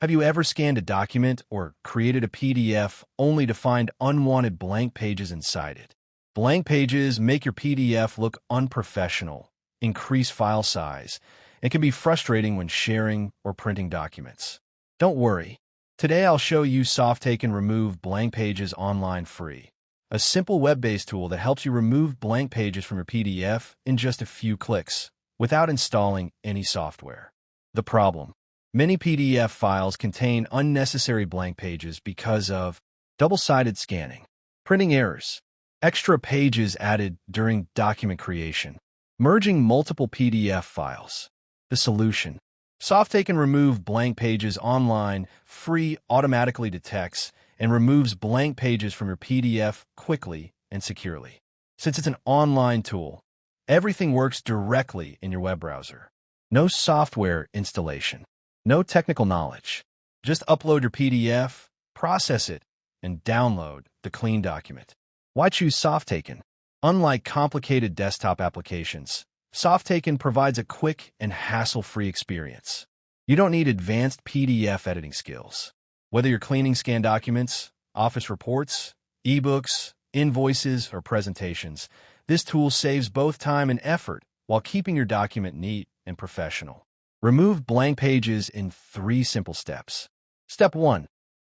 Have you ever scanned a document or created a PDF only to find unwanted blank pages inside it? Blank pages make your PDF look unprofessional, increase file size, and can be frustrating when sharing or printing documents. Don't worry. Today I'll show you Softaken Remove Blank Pages online free, a simple web-based tool that helps you remove blank pages from your PDF in just a few clicks, without installing any software. The problem: many PDF files contain unnecessary blank pages because of double-sided scanning, printing errors, extra pages added during document creation, merging multiple PDF files. The solution: Softaken Remove Blank Pages online free automatically detects and removes blank pages from your PDF quickly and securely. Since it's an online tool, everything works directly in your web browser. No software installation, no technical knowledge. Just upload your PDF, process it, and download the clean document. Why choose Softaken? Unlike complicated desktop applications, Softaken provides a quick and hassle-free experience. You don't need advanced PDF editing skills. Whether you're cleaning scanned documents, office reports, eBooks, invoices, or presentations, this tool saves both time and effort while keeping your document neat and professional. Remove blank pages in 3 simple steps. Step 1.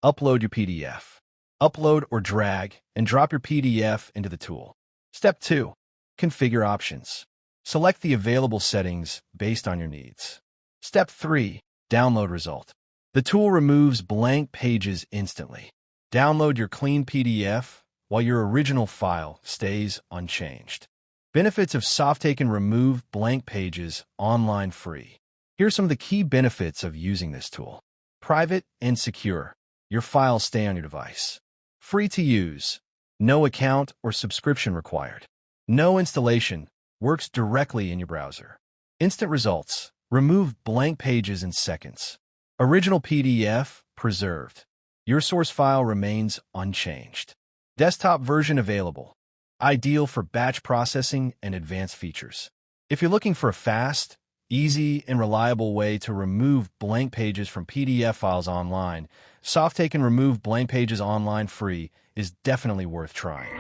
Upload your PDF. Upload or drag and drop your PDF into the tool. Step 2. Configure options. Select the available settings based on your needs. Step 3. Download result. The tool removes blank pages instantly. Download your clean PDF while your original file stays unchanged. Benefits of Softaken Remove Blank Pages online free. Here are some of the key benefits of using this tool. Private and secure. Your files stay on your device. Free to use. No account or subscription required. No installation. Works directly in your browser. Instant results. Remove blank pages in seconds. Original PDF preserved. Your source file remains unchanged. Desktop version available. Ideal for batch processing and advanced features. If you're looking for a fast, easy, and reliable way to remove blank pages from PDF files online, Softaken Remove Blank Pages online free is definitely worth trying.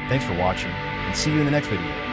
Thanks for watching, and see you in the next video.